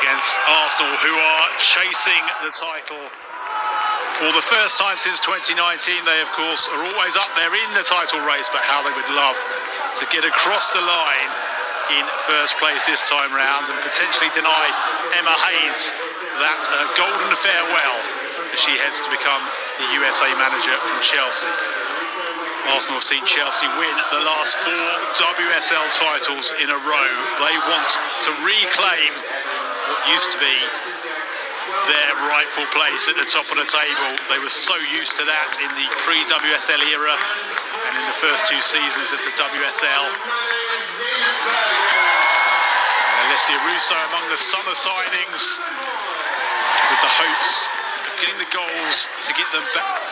against Arsenal, who are chasing the title for the first time since 2019. They, of course, are always up there in the title race, but how they would love to get across the line in first place this time round and potentially deny Emma Hayes that golden farewell as she heads to become the USA manager from Chelsea. Arsenal have seen Chelsea win the last 4 WSL titles in a row. They want to reclaim what used to be their rightful place at the top of the table. They were so used to that in the pre-WSL era and in the first 2 seasons of the WSL. And Alessia Russo among the summer signings with the hopes of getting the goals to get them back.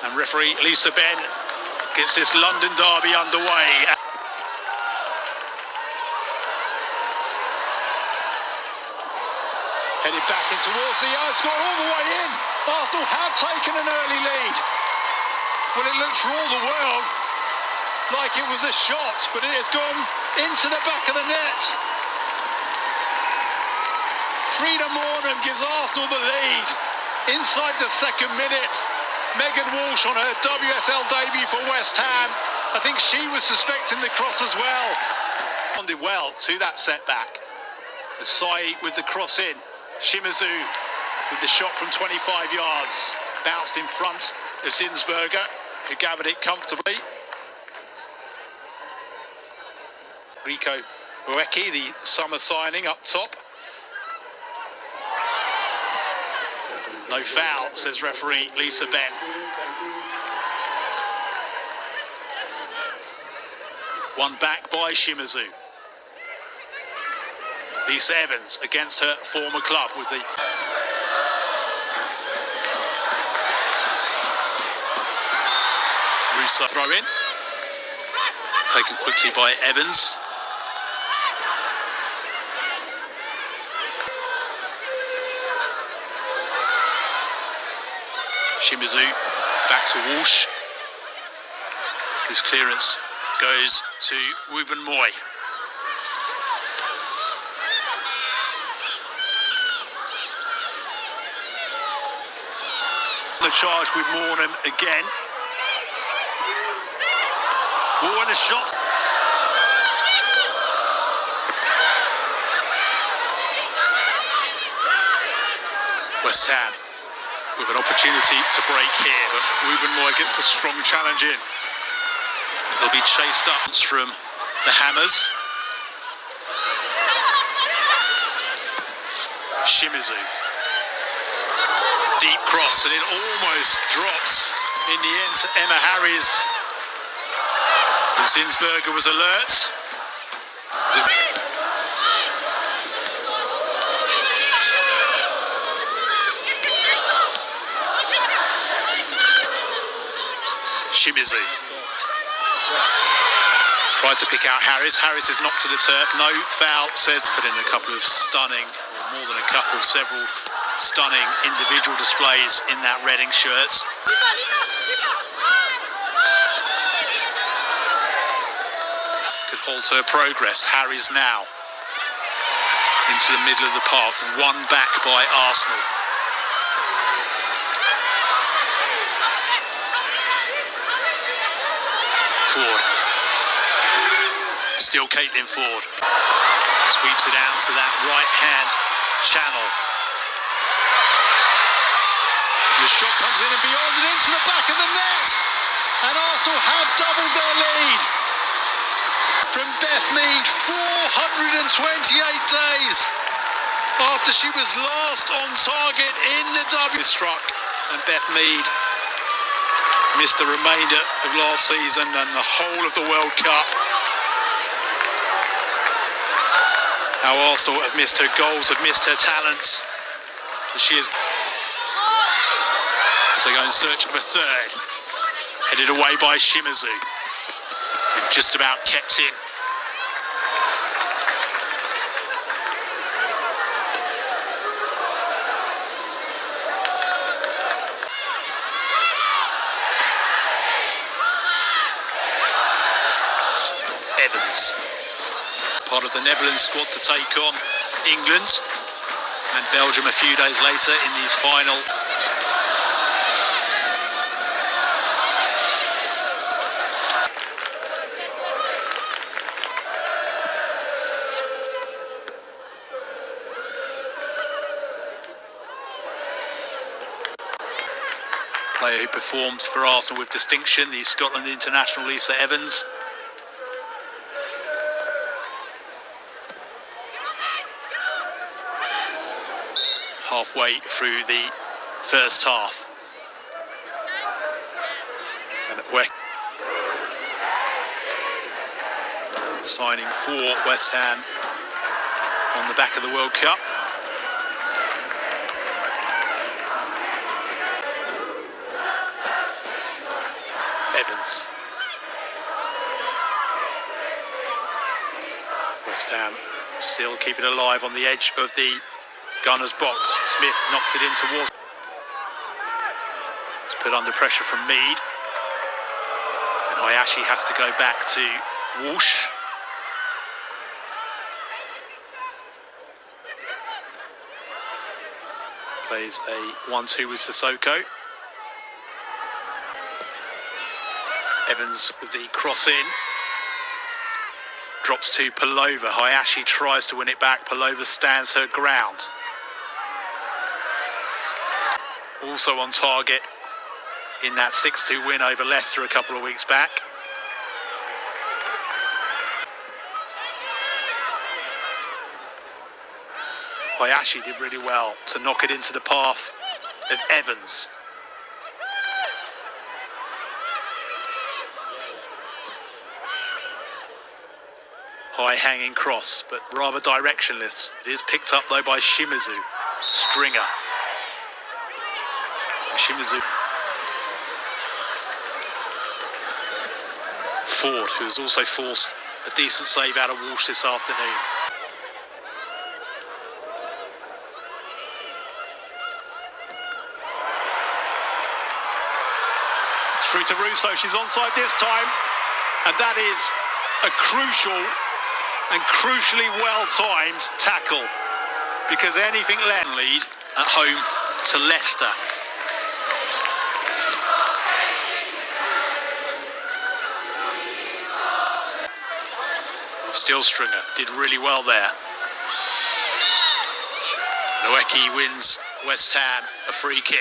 And referee Lisa Ben gets this London derby underway. Headed back in towards the yard, score all the way in. Arsenal have taken an early lead. Well, it looked for all the world like it was a shot, but it has gone into the back of the net. Frida Morgan gives Arsenal the lead inside the 2nd minute. Megan Walsh on her WSL debut for West Ham. I think she was suspecting the cross as well. Responded well to that setback. Sai with the cross in. Shimizu with the shot from 25 yards. Bounced in front of Zinsberger, who gathered it comfortably. Rico Ueki, the summer signing, up top. No foul, says referee Lisa Ben. One back by Shimizu. Lisa Evans against her former club with the... Russo throw in. Taken quickly by Evans. Shimizu back to Walsh. His clearance goes to Ruben Moy. The charge with Mornham again. Oh, and a shot. West Ham with an opportunity to break here, but Ruben Moy gets a strong challenge in. They'll be chased up from the Hammers. Shimizu. Deep cross, and it almost drops in the end to Emma Harries. Zinsberger was alert. Shimizu tried to pick out Harris. Harris is knocked to the turf. No foul, says. Put in a couple of stunning, or more than a couple, several stunning individual displays in that Reading shirt. Could halt her progress. Harris now into the middle of the park. One back by Arsenal. Ford. Still Caitlin Ford. Sweeps it out to that right-hand channel. The shot comes in and beyond and into the back of the net. And Arsenal have doubled their lead. From Beth Mead, 428 days after she was last on target in the W. Struck, and Beth Mead missed the remainder of last season and the whole of the World Cup. How Arsenal have missed her goals, have missed her talents. But she is... So they go in search of a third. Headed away by Shimizu. And just about kept in. Evans. Part part of the Netherlands squad to take on England and Belgium a few days later in these final. Player who performed for Arsenal with distinction, the Scotland international Lisa Evans. Halfway through the first half. And signing for West Ham on the back of the World Cup. Evans. West Ham still keep it alive on the edge of the Gunners' box. Smith knocks it in towards. It's put under pressure from Mead. And Hayashi has to go back to Walsh. Plays a 1-2 with Sissoko. Evans with the cross in. Drops to Palova. Hayashi tries to win it back. Palova stands her ground. Also on target in that 6-2 win over Leicester a couple of weeks back. Hayashi did really well to knock it into the path of Evans. High hanging cross, but rather directionless. It is picked up though by Shimizu. Stringer. Shimizu. Ford, who has also forced a decent save out of Walsh this afternoon. Through to Russo, she's onside this time, and that is a crucial and crucially well-timed tackle, because anything less lead at home to Leicester. Still Stringer did really well there. Noeki wins West Ham a free kick.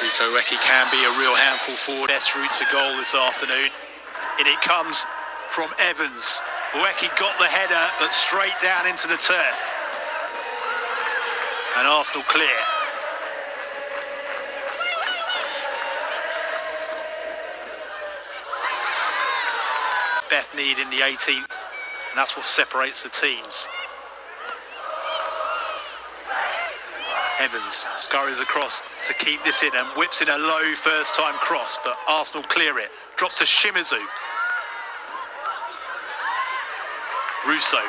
Rico Recchi can be a real handful forward. Best route to goal this afternoon. In it comes from Evans. Recchi got the header, but straight down into the turf. And Arsenal clear. Beth Mead in the 18th, and that's what separates the teams. Evans scurries across to keep this in and whips in a low first time cross, but Arsenal clear it. Drops to Shimizu. Russo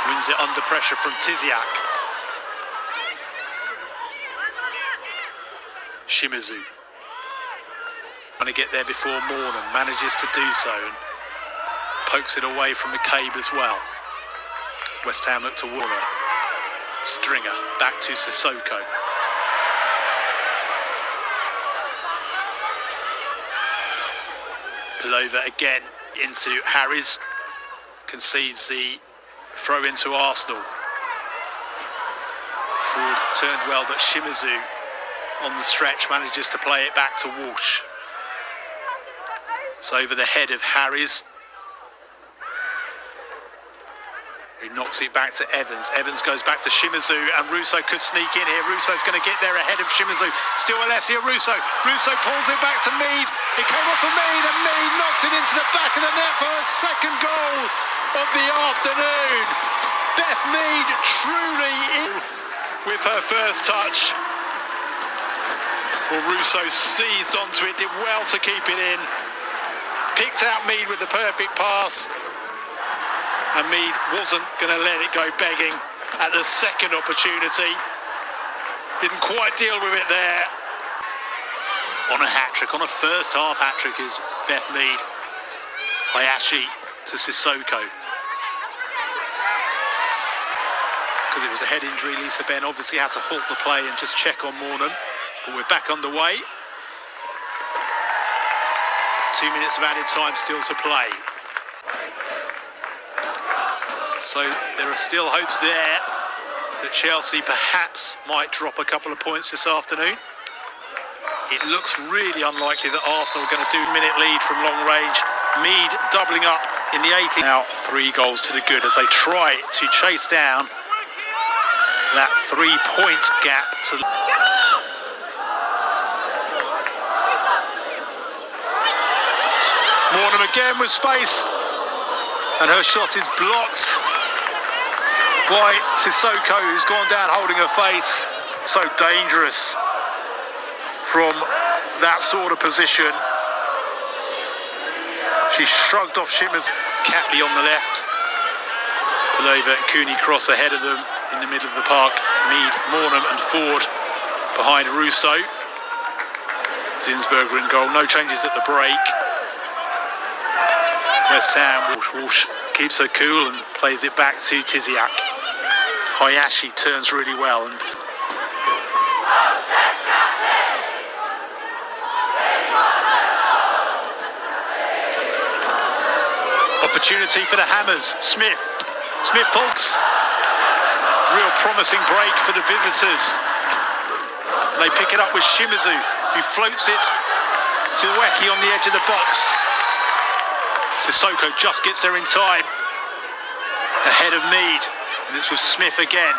wins it under pressure from Tiziak. Shimizu trying to get there before Mornan, manages to do so and pokes it away from McCabe as well. West Ham look to Warner. Stringer back to Sissoko. Palova again into Harris. Concedes the throw into Arsenal. Ford turned well, but Shimizu on the stretch manages to play it back to Walsh. It's over the head of Harris, who knocks it back to Evans. Evans goes back to Shimizu, and Russo could sneak in here. Russo's going to get there ahead of Shimizu. Still Alessia Russo. Russo pulls it back to Mead. It came off of Mead, and Mead knocks it into the back of the net for her second goal of the afternoon. Beth Mead truly in with her first touch. Well, Russo seized onto it, did well to keep it in. Picked out Mead with the perfect pass. And Mead wasn't going to let it go begging at the second opportunity. Didn't quite deal with it there. On a hat-trick, on a first half hat-trick is Beth Mead. Hayashi to Sissoko. Because it was a head injury, Lisa Ben obviously had to halt the play and just check on Mornan. But we're back underway. 2 minutes of added time still to play. So there are still hopes there that Chelsea perhaps might drop a couple of points this afternoon. It looks really unlikely that Arsenal are going to do a minute lead from long range. Mead doubling up in the 80th. Now 3 goals to the good as they try to chase down that 3-point gap to... Mornham again with space, and her shot is blocked by Sissoko, who's gone down holding her face. So dangerous from that sort of position. She shrugged off Shimmers. Catley on the left. Palova and Cooney cross ahead of them in the middle of the park. Mead, Mornham and Ford behind Russo. Zinsberger in goal. No changes at the break. West Ham, Walsh keeps her cool and plays it back to Tiziak. Hayashi turns really well. And opportunity for the Hammers. Smith pulls. Real promising break for the visitors. They pick it up with Shimizu, who floats it to Ueki on the edge of the box. Sissoko just gets there in time, ahead of Mead, and it's with Smith again,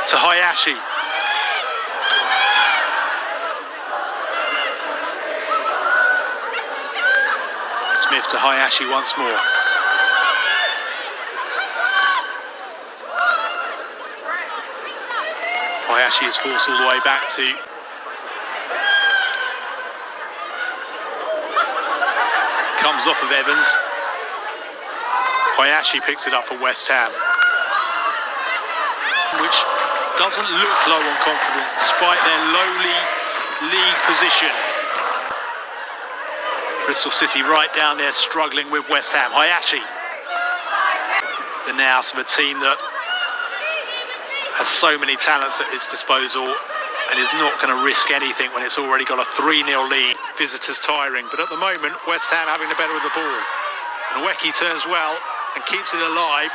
to Hayashi. Smith to Hayashi once more. Hayashi is forced all the way back to comes off of Evans. Hayashi picks it up for West Ham, which doesn't look low on confidence despite their lowly league position. Bristol City right down there struggling with West Ham. Hayashi, the nous of a team that has so many talents at its disposal and is not going to risk anything when it's already got a 3-0 lead. Visitors tiring, but at the moment West Ham having the better of the ball. And Ueki turns well and keeps it alive.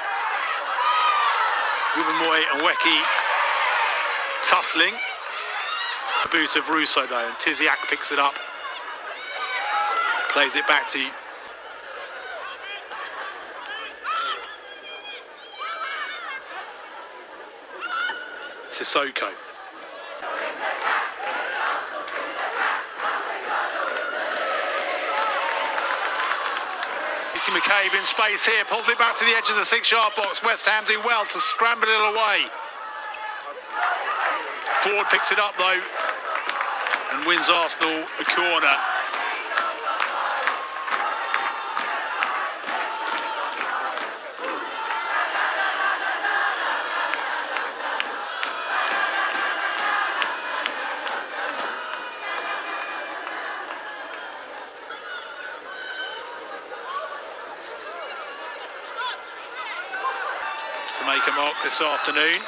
Rubenmoy and Ueki tussling. The boot of Russo though, and Tiziak picks it up. Plays it back to Sissoko. McCabe in space here, pulls it back to the edge of the 6-yard box. West Ham do well to scramble it away. Ford picks it up though and wins Arsenal a corner. To make a mark this afternoon.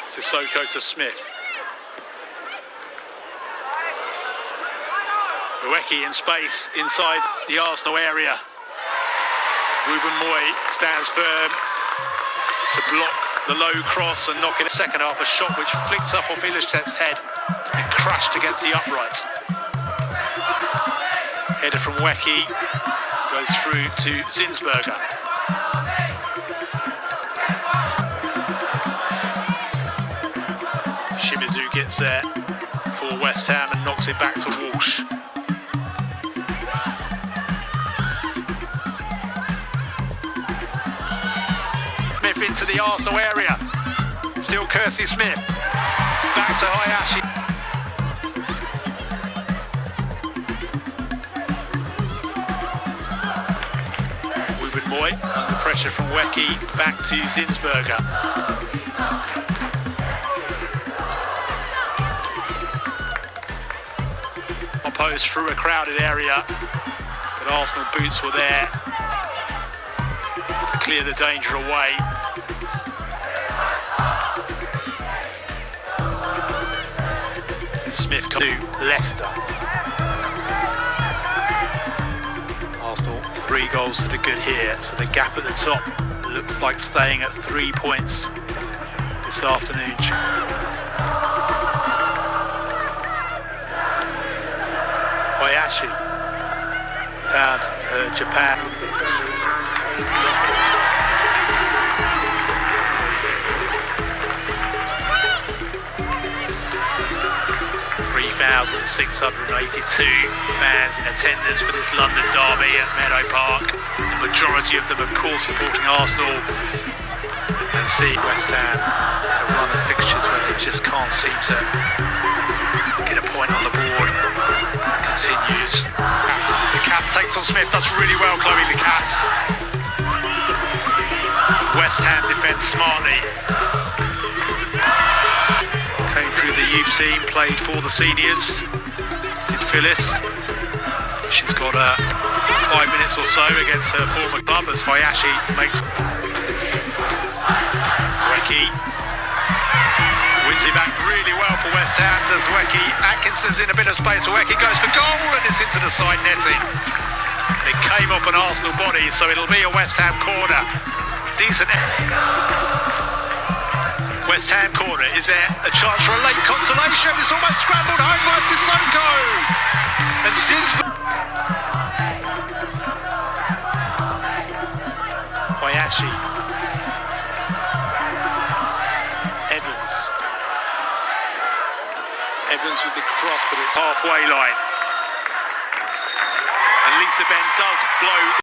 Sissoko to Smith. Ueki in space inside the Arsenal area. Rubenmoy stands firm to block the low cross and knock it. Second half, a shot which flicks up off Ilishtet's head and crashed against the upright. Header from Ueki goes through to Zinsberger. Shimizu gets there for West Ham and knocks it back to Walsh. Smith into the Arsenal area. Still Kirsty Smith. Back to Hayashi. Rubenmoy under pressure from Ueki, back to Zinsberger. post through a crowded area, but Arsenal boots were there to clear the danger away. And Smith to Leicester. Arsenal 3 goals to the good here, so the gap at the top looks like staying at 3 points this afternoon. Hayashi found Japan. 3,682 fans in attendance for this London derby at Meadow Park. The majority of them, of course, supporting Arsenal. And see West Ham a run of fixtures where they just can't seem to get a point on the board. Continues. The Cats takes on Smith, does really well, Chloe the Cats. West Ham defends smartly. Came through the youth team, played for the seniors. Did Phyllis. She's got 5 minutes or so against her former club as Hayashi makes Weki. Wins it back really well for West Ham. Does Weki. Atkinson's in a bit of space. Weki goes for goal and it's into the side netting. It came off an Arsenal body, so it'll be a West Ham corner. Decent. West Ham corner. Is there a chance for a late consolation? It's almost scrambled home by Sissoko. And Zinsman. Hayashi. Evans with the cross, but it's halfway line. And Lisa Ben does blow